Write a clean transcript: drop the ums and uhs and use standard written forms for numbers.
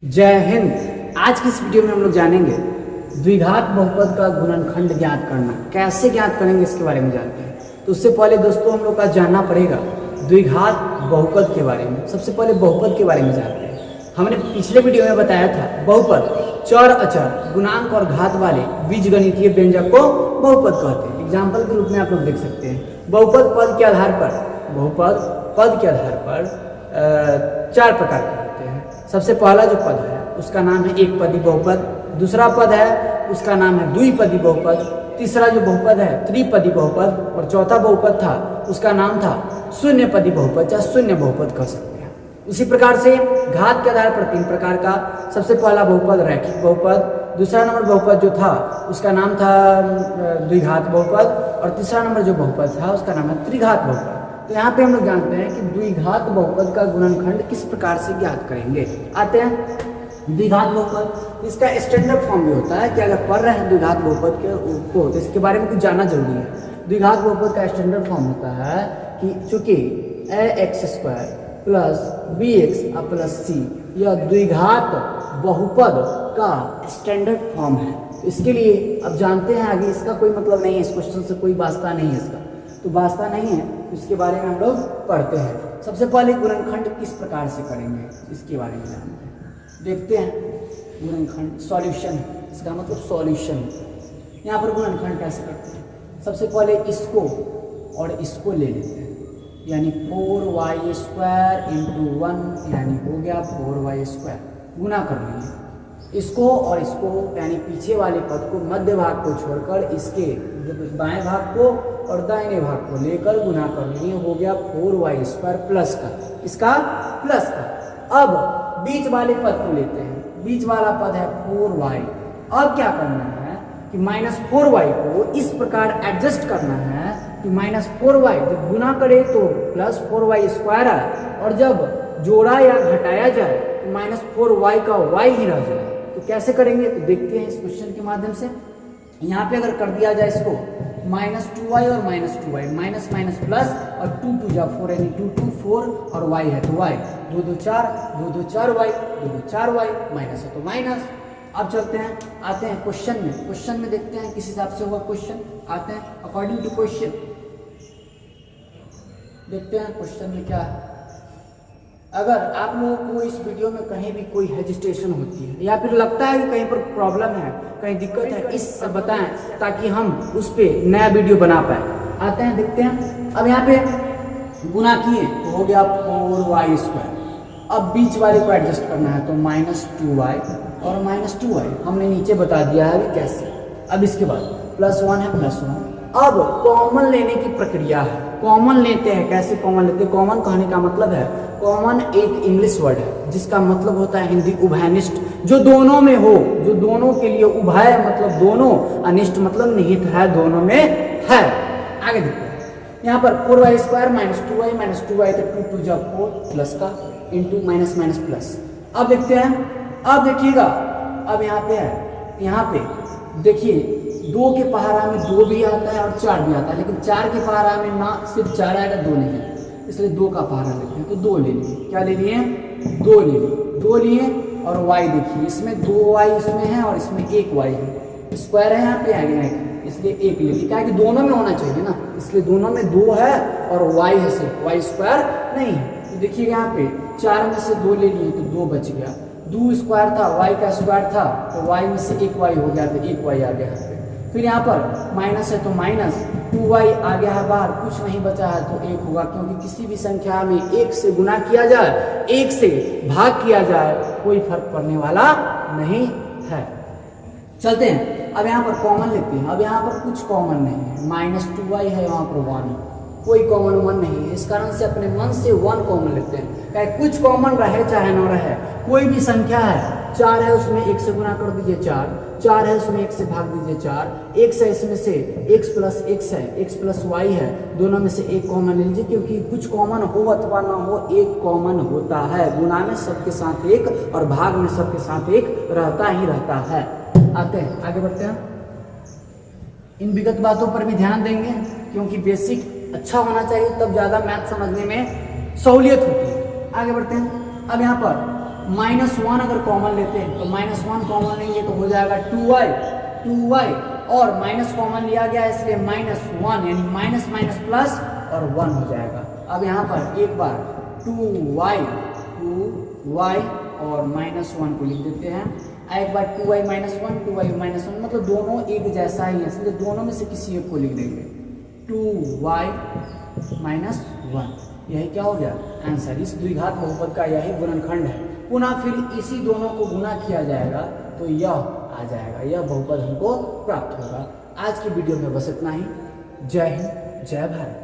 जय हिंद। आज की इस वीडियो में हम लोग जानेंगे द्विघात बहुपद का गुणनखंड ज्ञात करना। कैसे ज्ञात करेंगे इसके बारे में जानते हैं। तो उससे पहले दोस्तों हम लोग का जानना पड़ेगा द्विघात बहुपद के बारे में। सबसे पहले बहुपद के बारे में जानते हैं। हमने पिछले वीडियो में बताया था बहुपद चर अचर गुणांक और घात वाले बीजगणितीय व्यंजक को बहुपद कहते हैं। एग्जाम्पल के रूप में आप लोग देख सकते हैं। बहुपद पद के आधार पर चार प्रकार के होते हैं। सबसे पहला जो पद है उसका नाम है एक पदी बहुपद, दूसरा पद है उसका नाम है द्विपदी बहुपद, तीसरा जो बहुपद है त्रिपदी बहुपद और चौथा बहुपद था उसका नाम था शून्य पदी बहुपद या शून्य बहुपद कह सकते हैं। उसी प्रकार से घात के आधार पर तीन प्रकार का। सबसे पहला बहुपद रैखिक बहुपद, दूसरा नंबर बहुपद जो था उसका नाम था द्विघात बहुपद और तीसरा नंबर जो बहुपद था उसका नाम है त्रिघात बहुपद। तो यहाँ पे हम लोग जानते हैं कि द्विघात बहुपद का गुणनखंड किस प्रकार से ज्ञात करेंगे। आते हैं द्विघात बहुपद। इसका स्टैंडर्ड फॉर्म भी होता है कि अगर पढ़ रहे हैं द्विघात बहुपद को तो इसके बारे में कुछ जानना जरूरी है। द्विघात बहुपद का स्टैंडर्ड फॉर्म होता है कि चूंकि ax² plus bx plus c यह द्विघात बहुपद का स्टैंडर्ड फॉर्म है। तो इसके लिए अब जानते हैं आगे इसका कोई मतलब नहीं है, इस क्वेश्चन से कोई वास्ता नहीं है, इसका तो वास्ता नहीं है तो इसके बारे में हम लोग पढ़ते हैं। सबसे पहले गुणनखंड किस प्रकार से करेंगे इसके बारे में जानते हैं। देखते हैं गुणनखंड सॉल्यूशन, इसका मतलब सॉल्यूशन। यहाँ पर गुणनखंड कैसे करते हैं। सबसे पहले इसको और इसको ले लेते हैं, यानी 4y² × 1 यानी हो गया 4y²। गुना कर लेंगे इसको और इसको, यानी पीछे वाले पद को मध्य भाग को छोड़कर इसके बाएं भाग को और दाहिने भाग को लेकर गुना कर लेंगे, हो गया 4y² प्लस का, इसका प्लस का। अब बीच वाले पद को लेते हैं, बीच वाला पद है 4y। अब क्या करना है कि -4y को इस प्रकार एडजस्ट करना है कि -4y जब गुना करे तो +4y² है और जब जोड़ा या घटाया जाए तो -4y का y ही रह जाए। तो कैसे करेंगे तो देखते हैं इस क्वेश्चन के माध्यम से। यहाँ पे अगर कर दिया जाए इसको -2y और -2y, माइनस माइनस प्लस और 2 2 जा 4 यानी 2 2 4 और y है तो y, 2 2 4 2 2 4y 2 2 4y, माइनस है तो माइनस। अब चलते हैं, आते हैं क्वेश्चन में। क्वेश्चन में देखते हैं किस हिसाब से हुआ क्वेश्चन। आते हैं अकॉर्डिंग टू क्वेश्चन, देखते हैं क्वेश्चन में क्या है। अगर आप लोगों को इस वीडियो में कहीं भी कोई हेजिटेशन होती है या फिर लगता है कि कहीं पर प्रॉब्लम है, कहीं दिक्कत है, इस बताएं ताकि हम उस पर नया वीडियो बना पाए। आते हैं देखते हैं। अब यहाँ पे गुना किए तो हो गया 4y²। अब बीच वाले को एडजस्ट करना है तो -2y और -2y हमने नीचे बता दिया है अभी कैसे। अब इसके बाद +1 है +1। अब कॉमन लेने की प्रक्रिया है, कॉमन लेते हैं। कैसे कॉमन लेते हैं। कॉमन कहने का मतलब है, कॉमन एक इंग्लिश वर्ड है जिसका मतलब होता है हिंदी उभयनिष्ठ, जो दोनों में हो, जो दोनों के लिए। उभय मतलब दोनों, अनिष्ट मतलब निहित है, दोनों में है। आगे देखते हैं यहाँ पर 4y² -2y तो 2 2 जा 4 प्लस का इंटू माइनस माइनस प्लस। अब देखते हैं, अब देखिएगा, अब यहाँ पे है, यहाँ पे देखिए 2 के पहाड़ा में 2 भी आता है और 4 भी आता है, लेकिन 4 के पहाड़ा में ना सिर्फ 4 आएगा, 2 नहीं है, इसलिए 2 का पहाड़ा लेते हैं तो 2 ले लिए। क्या ले लिए 2 ले लिए, 2 लिए और y देखिए इसमें 2y इसमें है और इसमें 1y है, स्क्वायर है यहाँ पे आ गया है इसलिए 1 ले लिए। क्या है कि दोनों में होना चाहिए ना, इसलिए दोनों में 2 है और y है सिर्फ, y² नहीं है। तो देखिए यहाँ पे 4 में से 2 ले लिए तो 2 बच गया, 2 स्क्वायर था, y का स्क्वायर था तो y में से 1y हो गया तो 1y आ गया यहाँ पे। फिर यहाँ पर माइनस है तो माइनस 2y आ गया है बाहर, कुछ नहीं बचा है तो 1 होगा, क्योंकि किसी भी संख्या में 1 से गुना किया जाए, 1 से भाग किया जाए, कोई फर्क पड़ने वाला नहीं है। चलते हैं अब यहाँ पर कॉमन लेते हैं। अब यहाँ पर कुछ कॉमन नहीं है, -2y है, यहाँ पर 1 है, कोई कॉमन 1 नहीं है। इस कारण से अपने मन से 1 कॉमन लेते हैं। चाहे कुछ कॉमन रहे चाहे न रहे, कोई भी संख्या है, 4 है उसमें 1 से गुना कर दीजिए 4, 4 है उसमें 1 से भाग दीजिए 4, 1 है इसमें से x + x है, x + y है, दोनों में से 1 कॉमन ले लीजिए, क्योंकि कुछ कॉमन हो अथवा ना हो 1 कॉमन होता है। गुना में सबके साथ 1 और भाग में सबके साथ 1 रहता ही रहता है। आते हैं आगे बढ़ते हैं। इन विगत बातों पर भी ध्यान देंगे क्योंकि बेसिक अच्छा होना चाहिए, तब ज़्यादा मैथ समझने में सहूलियत होती है। आगे बढ़ते हैं। अब यहाँ पर -1 अगर कॉमन लेते हैं तो -1 कॉमन लेंगे तो हो जाएगा 2y और माइनस कॉमन लिया गया इसलिए -1 यानी माइनस माइनस प्लस और 1 हो जाएगा। अब यहाँ पर एक बार 2y और -1 को लिख देते हैं। एक बार 2y -1 मतलब दोनों एक जैसा ही है, इसलिए दोनों में से किसी एक को लिख देंगे 2y -1। यही क्या हो गया आंसर। इस द्विघात बहुपद का यही गुणनखंड है। पुनः फिर इसी दोनों को गुना किया जाएगा तो यह आ जाएगा, यह बहुपद हमको प्राप्त होगा। आज की वीडियो में बस इतना ही। जय हिंद, जय भारत।